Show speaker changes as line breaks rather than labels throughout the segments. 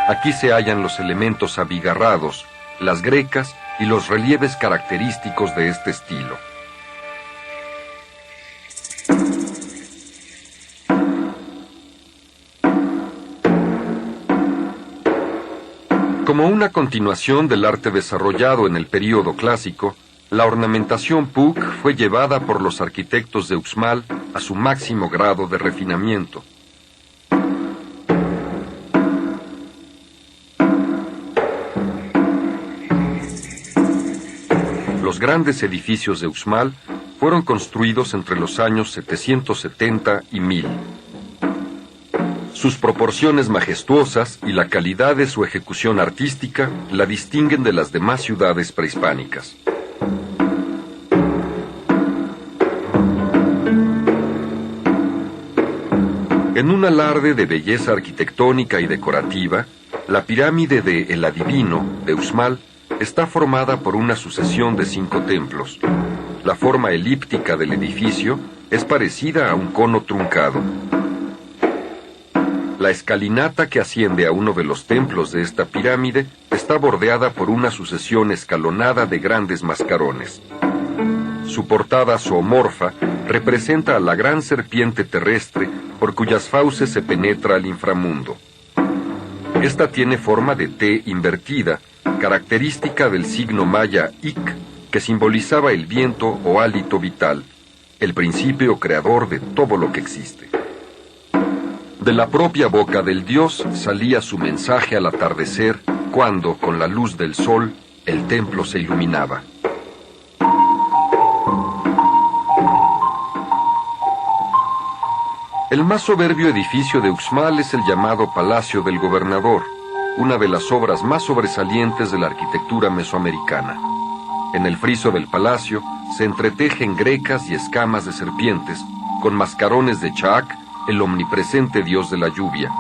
Aquí se hallan los elementos abigarrados, las grecas y los relieves característicos de este estilo. Como una continuación del arte desarrollado en el período clásico, la ornamentación Puuc fue llevada por los arquitectos de Uxmal a su máximo grado de refinamiento. Los grandes edificios de Uxmal fueron construidos entre los años 770 y 1000. Sus proporciones majestuosas y la calidad de su ejecución artística la distinguen de las demás ciudades prehispánicas. En un alarde de belleza arquitectónica y decorativa, la pirámide de El Adivino de Uxmal está formada por una sucesión de 5 templos. La forma elíptica del edificio es parecida a un cono truncado. La escalinata que asciende a uno de los templos de esta pirámide está bordeada por una sucesión escalonada de grandes mascarones. Su portada zoomorfa representa a la gran serpiente terrestre por cuyas fauces se penetra al inframundo. Esta tiene forma de T invertida, característica del signo maya Ic, que simbolizaba el viento o hálito vital, el principio creador de todo lo que existe. De la propia boca del dios salía su mensaje al atardecer, cuando, con la luz del sol, el templo se iluminaba. El más soberbio edificio de Uxmal es el llamado Palacio del Gobernador, una de las obras más sobresalientes de la arquitectura mesoamericana. En el friso del palacio se entretejen grecas y escamas de serpientes, con mascarones de Chaac, el omnipresente dios de la lluvia.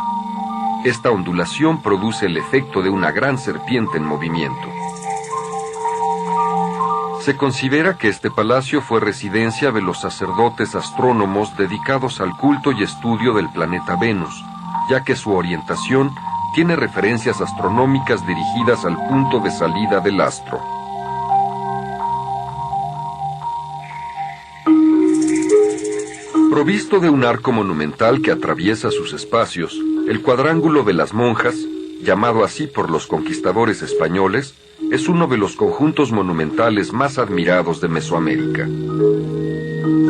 Esta ondulación produce el efecto de una gran serpiente en movimiento. Se considera que este palacio fue residencia de los sacerdotes astrónomos dedicados al culto y estudio del planeta Venus, ya que su orientación tiene referencias astronómicas dirigidas al punto de salida del astro. Provisto de un arco monumental que atraviesa sus espacios, el cuadrángulo de las monjas, llamado así por los conquistadores españoles, es uno de los conjuntos monumentales más admirados de Mesoamérica.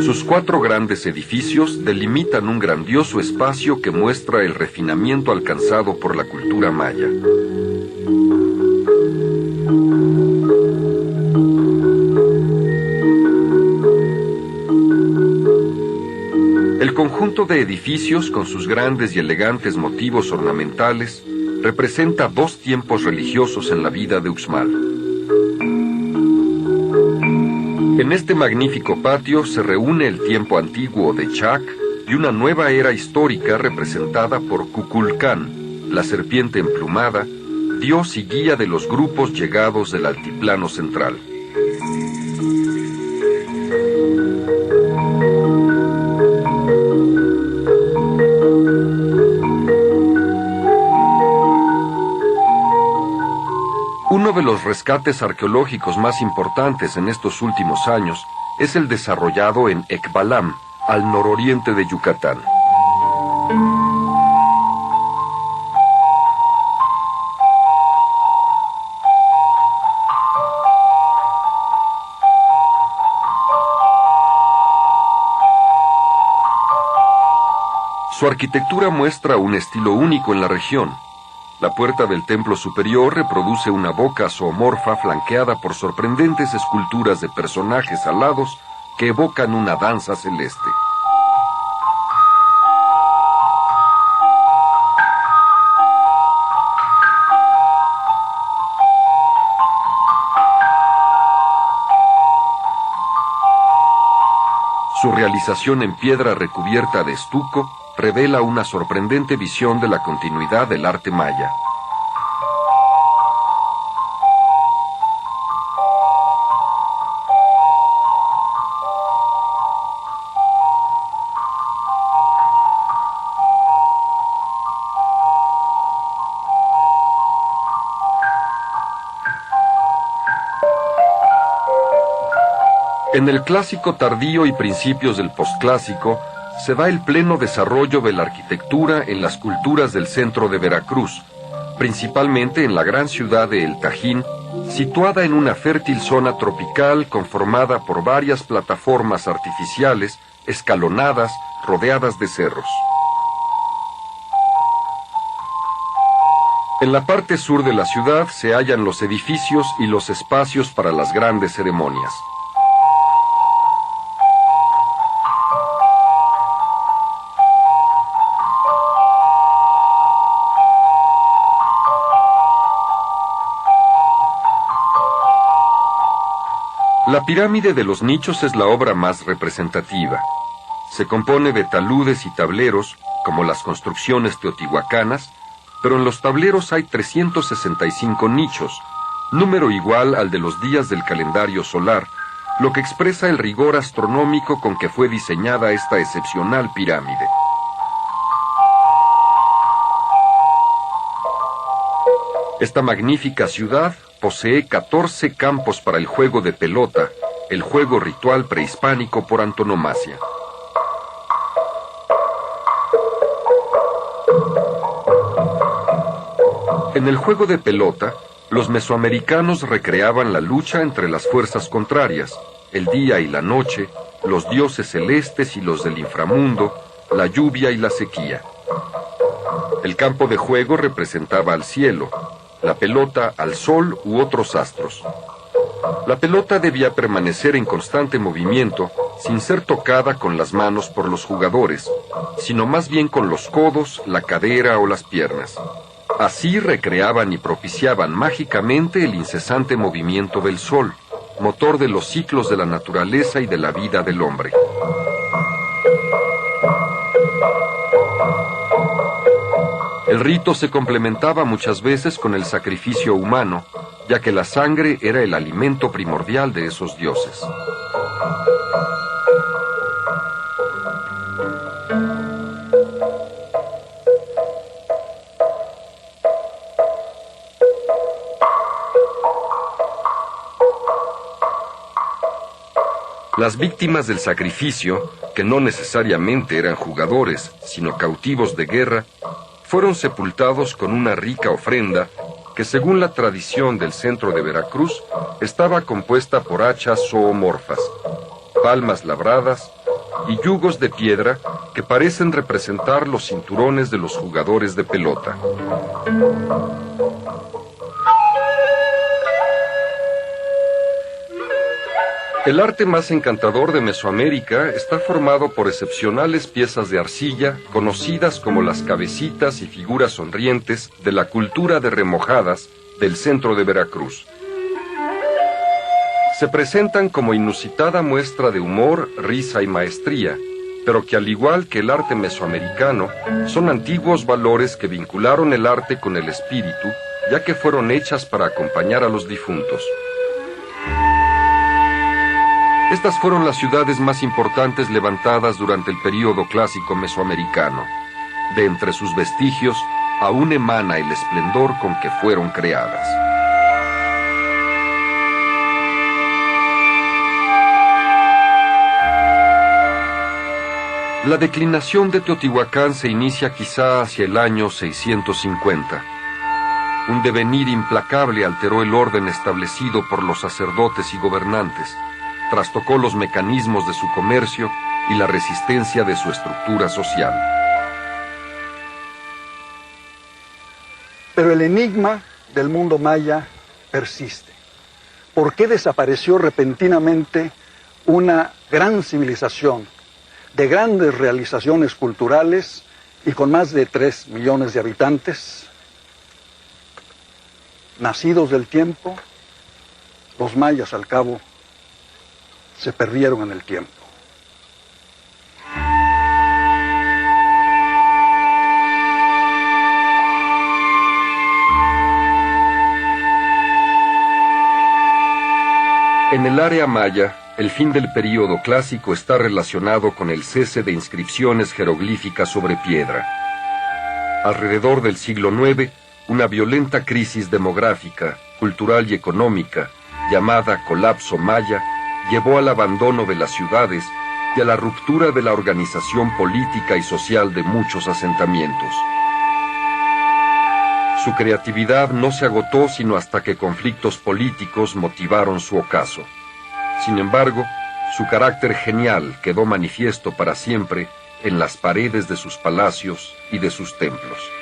Sus 4 grandes edificios delimitan un grandioso espacio que muestra el refinamiento alcanzado por la cultura maya. El conjunto de edificios, con sus grandes y elegantes motivos ornamentales, representa 2 tiempos religiosos en la vida de Uxmal. En este magnífico patio se reúne el tiempo antiguo de Chaac y una nueva era histórica representada por Kukulcán, la serpiente emplumada, dios y guía de los grupos llegados del altiplano central. Uno de los rescates arqueológicos más importantes en estos últimos años es el desarrollado en Ekbalam, al nororiente de Yucatán. Su arquitectura muestra un estilo único en la región. La puerta del templo superior reproduce una boca zoomorfa flanqueada por sorprendentes esculturas de personajes alados que evocan una danza celeste. Su realización en piedra recubierta de estuco revela una sorprendente visión de la continuidad del arte maya. En el clásico tardío y principios del posclásico se da el pleno desarrollo de la arquitectura en las culturas del centro de Veracruz, principalmente en la gran ciudad de El Tajín, situada en una fértil zona tropical conformada por varias plataformas artificiales, escalonadas, rodeadas de cerros. En la parte sur de la ciudad se hallan los edificios y los espacios para las grandes ceremonias. La pirámide de los nichos es la obra más representativa. Se compone de taludes y tableros, como las construcciones teotihuacanas, pero en los tableros hay 365 nichos, número igual al de los días del calendario solar, lo que expresa el rigor astronómico con que fue diseñada esta excepcional pirámide. Esta magnífica ciudad posee 14 campos para el juego de pelota, el juego ritual prehispánico por antonomasia. En el juego de pelota, los mesoamericanos recreaban la lucha entre las fuerzas contrarias, el día y la noche, los dioses celestes y los del inframundo, la lluvia y la sequía. El campo de juego representaba al cielo, la pelota al sol u otros astros. La pelota debía permanecer en constante movimiento, sin ser tocada con las manos por los jugadores, sino más bien con los codos, la cadera o las piernas. Así recreaban y propiciaban mágicamente el incesante movimiento del sol, motor de los ciclos de la naturaleza y de la vida del hombre. El rito se complementaba muchas veces con el sacrificio humano, ya que la sangre era el alimento primordial de esos dioses. Las víctimas del sacrificio, que no necesariamente eran jugadores, sino cautivos de guerra, fueron sepultados con una rica ofrenda que, según la tradición del centro de Veracruz, estaba compuesta por hachas zoomorfas, palmas labradas y yugos de piedra que parecen representar los cinturones de los jugadores de pelota. El arte más encantador de Mesoamérica está formado por excepcionales piezas de arcilla, conocidas como las cabecitas y figuras sonrientes de la cultura de Remojadas del centro de Veracruz. Se presentan como inusitada muestra de humor, risa y maestría, pero que al igual que el arte mesoamericano, son antiguos valores que vincularon el arte con el espíritu, ya que fueron hechas para acompañar a los difuntos. Estas fueron las ciudades más importantes levantadas durante el período clásico mesoamericano. De entre sus vestigios, aún emana el esplendor con que fueron creadas. La declinación de Teotihuacán se inicia quizá hacia el año 650. Un devenir implacable alteró el orden establecido por los sacerdotes y gobernantes. Trastocó los mecanismos de su comercio y la resistencia de su estructura social.
Pero el enigma del mundo maya persiste. ¿Por qué desapareció repentinamente una gran civilización de grandes realizaciones culturales y con más de 3 millones de habitantes? Nacidos del tiempo, los mayas al cabo se perdieron en el tiempo.
En el área maya, el fin del período clásico está relacionado con el cese de inscripciones jeroglíficas sobre piedra. Alrededor del siglo IX, una violenta crisis demográfica, cultural y económica, llamada colapso maya, llevó al abandono de las ciudades y a la ruptura de la organización política y social de muchos asentamientos. Su creatividad no se agotó sino hasta que conflictos políticos motivaron su ocaso. Sin embargo, su carácter genial quedó manifiesto para siempre en las paredes de sus palacios y de sus templos.